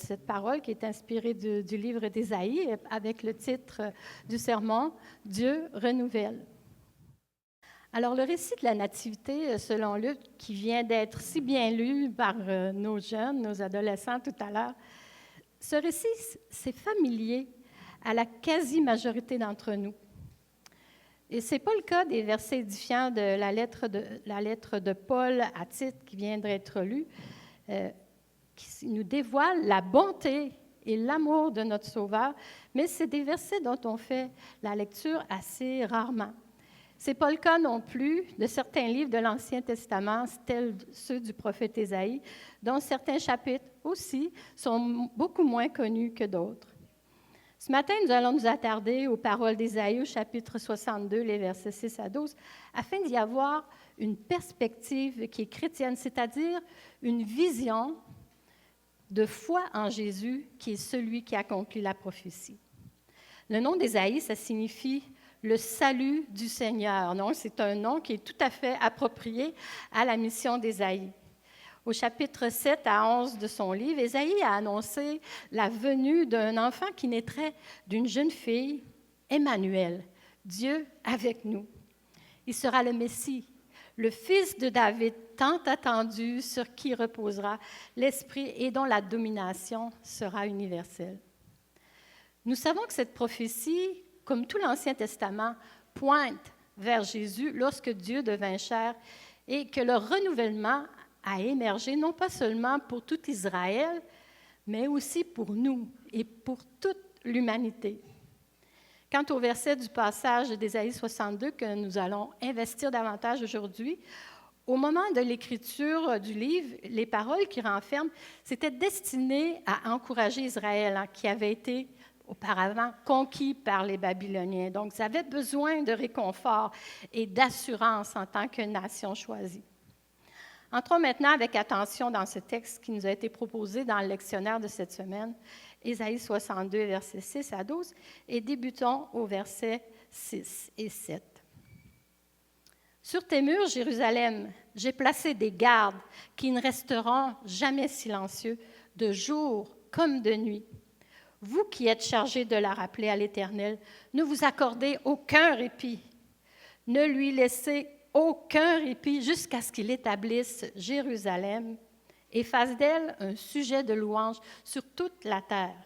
cette parole qui est inspirée du livre d'Ésaïe avec le titre du sermon « Dieu renouvelle ». Alors, le récit de la Nativité, selon Luc, qui vient d'être si bien lu par nos jeunes, nos adolescents tout à l'heure, ce récit, c'est familier à la quasi-majorité d'entre nous. Et ce n'est pas le cas des versets édifiants de la lettre de Paul à Tite qui vient d'être lue, qui nous dévoile la bonté et l'amour de notre Sauveur, mais c'est des versets dont on fait la lecture assez rarement. Ce n'est pas le cas non plus de certains livres de l'Ancien Testament, tels ceux du prophète Ésaïe, dont certains chapitres aussi sont beaucoup moins connus que d'autres. Ce matin, nous allons nous attarder aux paroles d'Ésaïe, au chapitre 62, les versets 6 à 12, afin d'y avoir une perspective qui est chrétienne, c'est-à-dire une vision de foi en Jésus, qui est celui qui accomplit la prophétie. Le nom d'Ésaïe, ça signifie « le salut du Seigneur ». Donc, c'est un nom qui est tout à fait approprié à la mission d'Ésaïe. Au chapitre 7 à 11 de son livre, Ésaïe a annoncé la venue d'un enfant qui naîtrait d'une jeune fille, Emmanuel, Dieu avec nous. Il sera le Messie, le fils de David, tant attendu, sur qui reposera l'Esprit et dont la domination sera universelle. Nous savons que cette prophétie, comme tout l'Ancien Testament, pointe vers Jésus lorsque Dieu devint chair et que le renouvellement a émergé non pas seulement pour tout Israël, mais aussi pour nous et pour toute l'humanité. Quant au verset du passage d'Ésaïe 62 que nous allons investir davantage aujourd'hui, au moment de l'écriture du livre, les paroles qu'il renferme, c'était destiné à encourager Israël, qui avait été auparavant conquis par les Babyloniens. Donc, ils avaient besoin de réconfort et d'assurance en tant que nation choisie. Entrons maintenant avec attention dans ce texte qui nous a été proposé dans le lectionnaire de cette semaine, Ésaïe 62, versets 6 à 12, et débutons au verset 6 et 7. Sur tes murs, Jérusalem, j'ai placé des gardes qui ne resteront jamais silencieux, de jour comme de nuit. Vous qui êtes chargés de la rappeler à l'Éternel, ne vous accordez aucun répit. Ne lui laissez aucun répit jusqu'à ce qu'il établisse Jérusalem et fasse d'elle un sujet de louange sur toute la terre.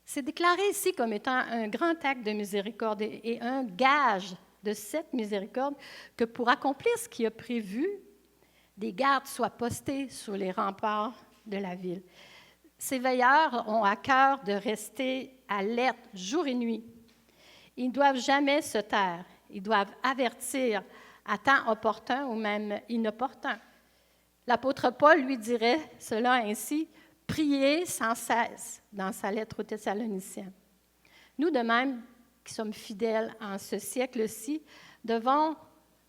C'est déclaré ici comme étant un grand acte de miséricorde et un gage de cette miséricorde que pour accomplir ce qui est prévu, des gardes soient postés sur les remparts de la ville. Ces veilleurs ont à cœur de rester alertes jour et nuit. Ils ne doivent jamais se taire. Ils doivent avertir à temps opportun ou même inopportun. L'apôtre Paul lui dirait cela ainsi, « Priez sans cesse » dans sa lettre aux Thessaloniciens. Nous, de même, qui sommes fidèles en ce siècle-ci, devons,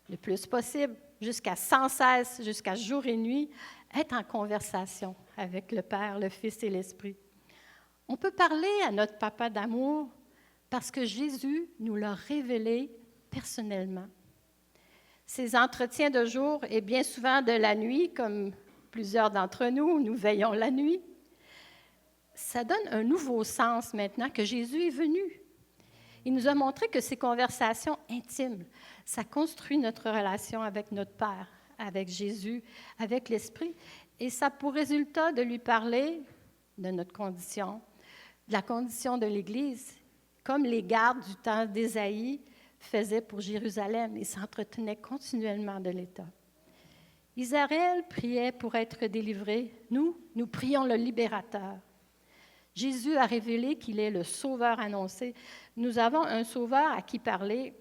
le plus possible, jusqu'à sans cesse, jusqu'à jour et nuit, être en conversation avec le Père, le Fils et l'Esprit. On peut parler à notre Papa d'amour parce que Jésus nous l'a révélé personnellement. Ces entretiens de jour et bien souvent de la nuit, comme plusieurs d'entre nous, nous veillons la nuit, ça donne un nouveau sens maintenant que Jésus est venu. Il nous a montré que ces conversations intimes, ça construit notre relation avec notre Père, avec Jésus, avec l'Esprit, et ça a pour résultat de lui parler de notre condition, de la condition de l'Église, comme les gardes du temps d'Ésaïe faisaient pour Jérusalem. Ils s'entretenaient continuellement de l'État. Israël priait pour être délivré. Nous prions le libérateur. Jésus a révélé qu'il est le sauveur annoncé. Nous avons un sauveur à qui parler.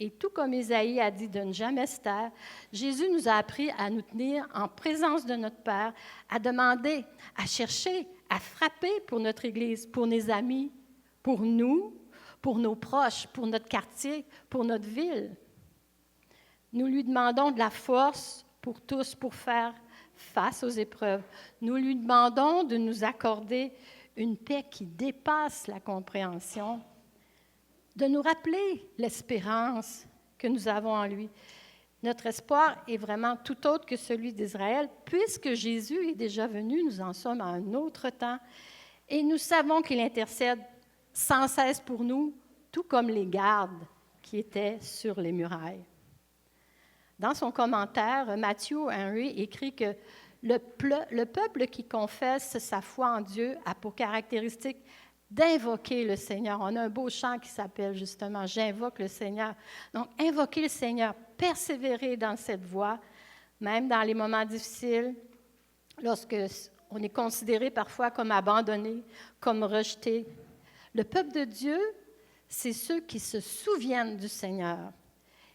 Et tout comme Ésaïe a dit de ne jamais se taire, Jésus nous a appris à nous tenir en présence de notre Père, à demander, à chercher, à frapper pour notre Église, pour nos amis, pour nous, pour nos proches, pour notre quartier, pour notre ville. Nous lui demandons de la force pour tous, pour faire face aux épreuves. Nous lui demandons de nous accorder une paix qui dépasse la compréhension, de nous rappeler l'espérance que nous avons en lui. Notre espoir est vraiment tout autre que celui d'Israël, puisque Jésus est déjà venu, nous en sommes à un autre temps, et nous savons qu'il intercède sans cesse pour nous, tout comme les gardes qui étaient sur les murailles. Dans son commentaire, Matthew Henry écrit que le peuple qui confesse sa foi en Dieu a pour caractéristique d'invoquer le Seigneur. On a un beau chant qui s'appelle justement « J'invoque le Seigneur ». Donc, invoquer le Seigneur, persévérer dans cette voie, même dans les moments difficiles, lorsque on est considéré parfois comme abandonné, comme rejeté. Le peuple de Dieu, c'est ceux qui se souviennent du Seigneur.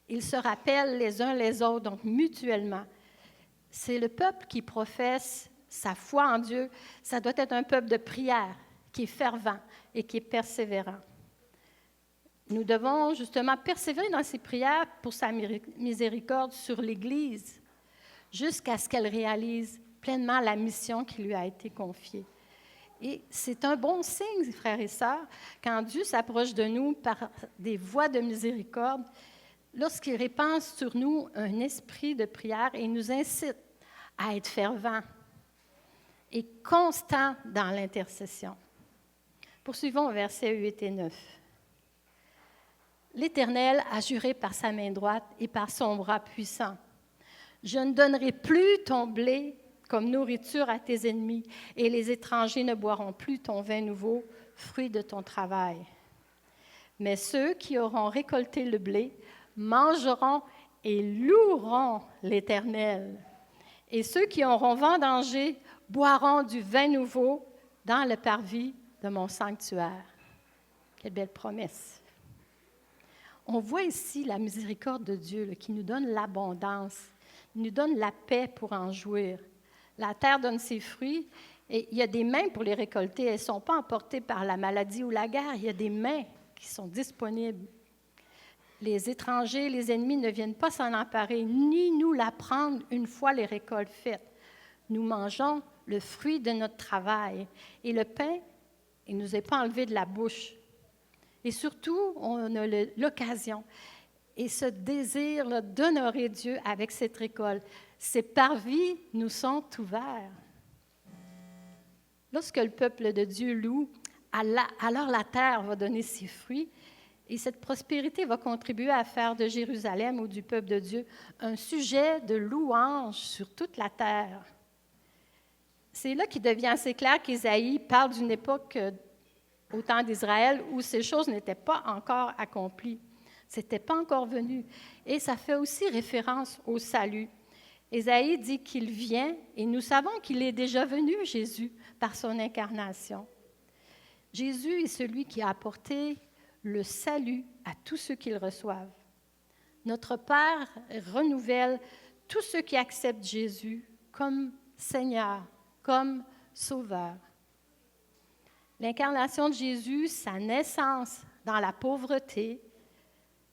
Ils se rappellent les uns les autres, donc mutuellement. C'est le peuple qui professe sa foi en Dieu. Ça doit être un peuple de prière, qui est fervent et qui est persévérant. Nous devons justement persévérer dans ces prières pour sa miséricorde sur l'Église, jusqu'à ce qu'elle réalise pleinement la mission qui lui a été confiée. Et c'est un bon signe, frères et sœurs, quand Dieu s'approche de nous par des voies de miséricorde, lorsqu'il répand sur nous un esprit de prière et nous incite à être fervents et constants dans l'intercession. Poursuivons au versets 8 et 9. L'Éternel a juré par sa main droite et par son bras puissant. Je ne donnerai plus ton blé comme nourriture à tes ennemis, et les étrangers ne boiront plus ton vin nouveau, fruit de ton travail. Mais ceux qui auront récolté le blé mangeront et loueront l'Éternel. Et ceux qui auront vendangé boiront du vin nouveau dans le parvis de mon sanctuaire. Quelle belle promesse. On voit ici la miséricorde de Dieu qui nous donne l'abondance, il nous donne la paix pour en jouir. La terre donne ses fruits et il y a des mains pour les récolter. Elles ne sont pas emportées par la maladie ou la guerre. Il y a des mains qui sont disponibles. Les étrangers, les ennemis ne viennent pas s'en emparer, ni nous la prendre une fois les récoltes faites. Nous mangeons le fruit de notre travail. Et le pain, il ne nous est pas enlevé de la bouche. Et surtout, on a l'occasion et ce désir d'honorer Dieu avec cette récolte. Ces parvis nous sont ouverts. Lorsque le peuple de Dieu loue, alors la terre va donner ses fruits et cette prospérité va contribuer à faire de Jérusalem ou du peuple de Dieu un sujet de louange sur toute la terre. C'est là qu'il devient assez clair qu'Ésaïe parle d'une époque au temps d'Israël où ces choses n'étaient pas encore accomplies. Ce n'était pas encore venu. Et ça fait aussi référence au salut. Ésaïe dit qu'il vient et nous savons qu'il est déjà venu, Jésus, par son incarnation. Jésus est celui qui a apporté le salut à tous ceux qui le reçoivent. Notre Père renouvelle tous ceux qui acceptent Jésus comme Seigneur, comme Sauveur. L'incarnation de Jésus, sa naissance dans la pauvreté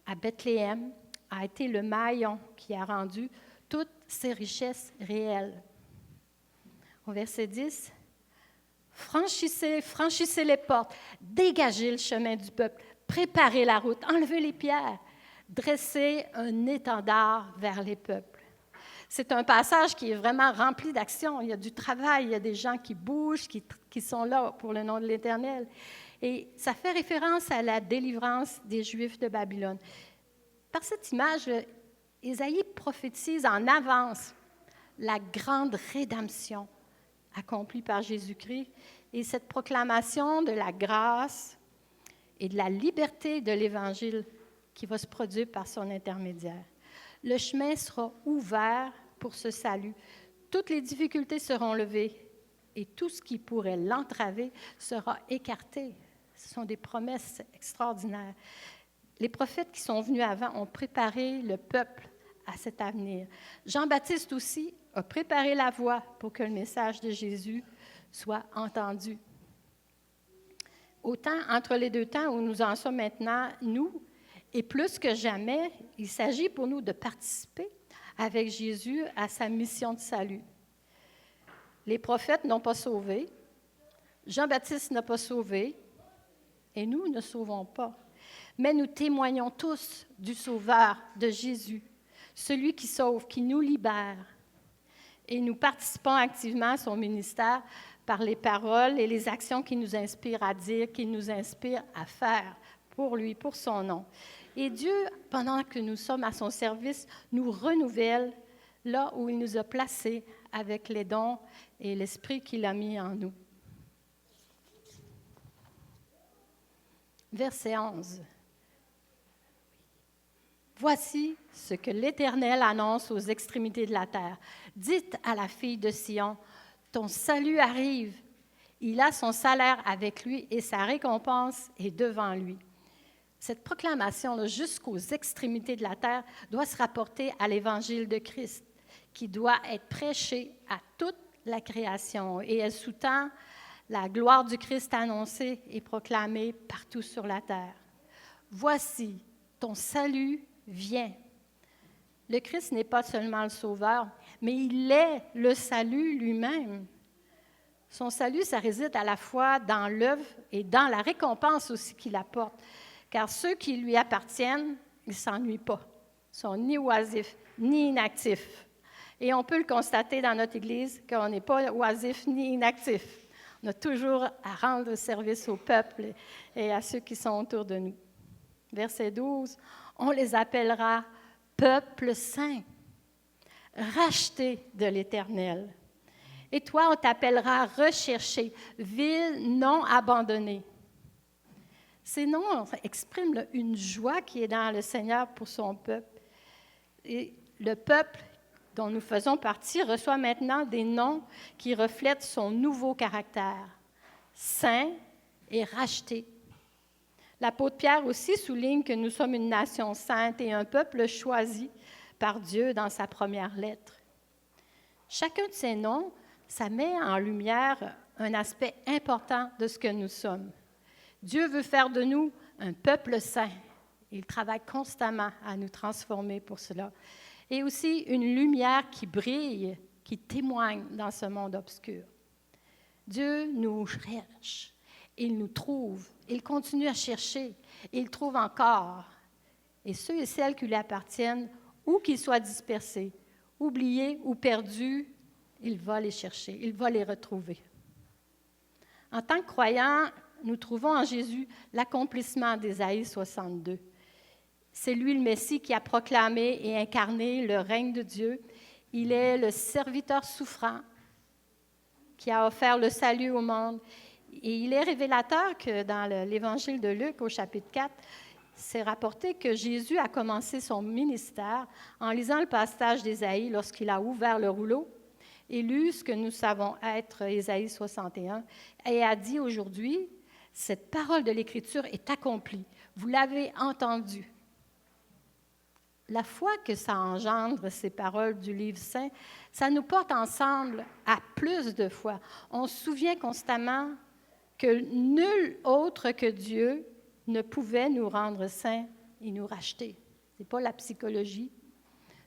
à Bethléem, a été le maillon qui a rendu toutes ces richesses réelles. Au verset 10, franchissez les portes, dégagez le chemin du peuple, préparez la route, enlevez les pierres, dressez un étendard vers les peuples. C'est un passage qui est vraiment rempli d'action. Il y a du travail, il y a des gens qui bougent, qui sont là pour le nom de l'Éternel. Et ça fait référence à la délivrance des Juifs de Babylone. Par cette image, Ésaïe prophétise en avance la grande rédemption accomplie par Jésus-Christ et cette proclamation de la grâce et de la liberté de l'Évangile qui va se produire par son intermédiaire. Le chemin sera ouvert pour ce salut. Toutes les difficultés seront levées et tout ce qui pourrait l'entraver sera écarté. Ce sont des promesses extraordinaires. Les prophètes qui sont venus avant ont préparé le peuple à cet avenir. Jean-Baptiste aussi a préparé la voie pour que le message de Jésus soit entendu. Autant entre les deux temps où nous en sommes maintenant, nous, et plus que jamais, il s'agit pour nous de participer avec Jésus à sa mission de salut. Les prophètes n'ont pas sauvé, Jean-Baptiste n'a pas sauvé, et nous ne sauvons pas. Mais nous témoignons tous du Sauveur, de Jésus. celui qui sauve, qui nous libère. Et nous participons activement à son ministère par les paroles et les actions qui nous inspirent à dire, qui nous inspirent à faire pour lui, pour son nom. Et Dieu, pendant que nous sommes à son service, nous renouvelle là où il nous a placés avec les dons et l'esprit qu'il a mis en nous. Verset 11. Voici ce que l'Éternel annonce aux extrémités de la terre. Dites à la fille de Sion, ton salut arrive. Il a son salaire avec lui et sa récompense est devant lui. Cette proclamation jusqu'aux extrémités de la terre doit se rapporter à l'Évangile de Christ, qui doit être prêché à toute la création. Et elle sous-tend la gloire du Christ annoncée et proclamée partout sur la terre. Voici, ton salut vient. Le Christ n'est pas seulement le Sauveur, mais il est le salut lui-même. Son salut, ça réside à la fois dans l'œuvre et dans la récompense aussi qu'il apporte. Car ceux qui lui appartiennent, ils ne s'ennuient pas. Ils ne sont ni oisifs, ni inactifs. Et on peut le constater dans notre Église qu'on n'est pas oisif ni inactif. On a toujours à rendre service au peuple et à ceux qui sont autour de nous. Verset 12, on les appellera peuple saint, racheté de l'Éternel. Et toi, on t'appellera recherché, ville non abandonnée. Ces noms expriment une joie qui est dans le Seigneur pour son peuple. Et le peuple dont nous faisons partie reçoit maintenant des noms qui reflètent son nouveau caractère, saint et racheté. L'apôtre Pierre aussi souligne que nous sommes une nation sainte et un peuple choisi par Dieu dans sa première lettre. Chacun de ces noms, ça met en lumière un aspect important de ce que nous sommes. Dieu veut faire de nous un peuple saint. Il travaille constamment à nous transformer pour cela. Et aussi une lumière qui brille, qui témoigne dans ce monde obscur. Dieu nous cherche, il nous trouve, il continue à chercher, il trouve encore. Et ceux et celles qui lui appartiennent, ou qu'ils soient dispersés, oubliés ou perdus, il va les chercher, il va les retrouver. En tant que croyants, nous trouvons en Jésus l'accomplissement d'Ésaïe 62. C'est lui le Messie qui a proclamé et incarné le règne de Dieu. Il est le serviteur souffrant qui a offert le salut au monde. Et il est révélateur que dans l'Évangile de Luc, au chapitre 4, c'est rapporté que Jésus a commencé son ministère en lisant le passage d'Ésaïe lorsqu'il a ouvert le rouleau et lu ce que nous savons être Ésaïe 61 et a dit aujourd'hui, cette parole de l'Écriture est accomplie. Vous l'avez entendue. La foi que ça engendre, ces paroles du livre saint, ça nous porte ensemble à plus de foi. On se souvient constamment que nul autre que Dieu ne pouvait nous rendre saints et nous racheter. Ce n'est pas la psychologie,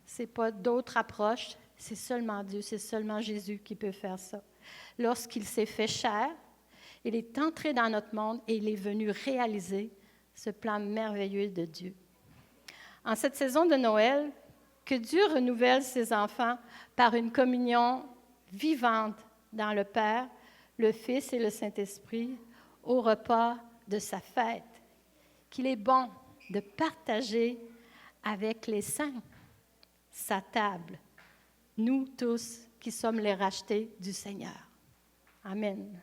ce n'est pas d'autres approches, c'est seulement Dieu, c'est seulement Jésus qui peut faire ça. Lorsqu'il s'est fait chair, il est entré dans notre monde et il est venu réaliser ce plan merveilleux de Dieu. En cette saison de Noël, que Dieu renouvelle ses enfants par une communion vivante dans le Père, le Fils et le Saint-Esprit au repas de sa fête, qu'il est bon de partager avec les saints sa table, nous tous qui sommes les rachetés du Seigneur. Amen.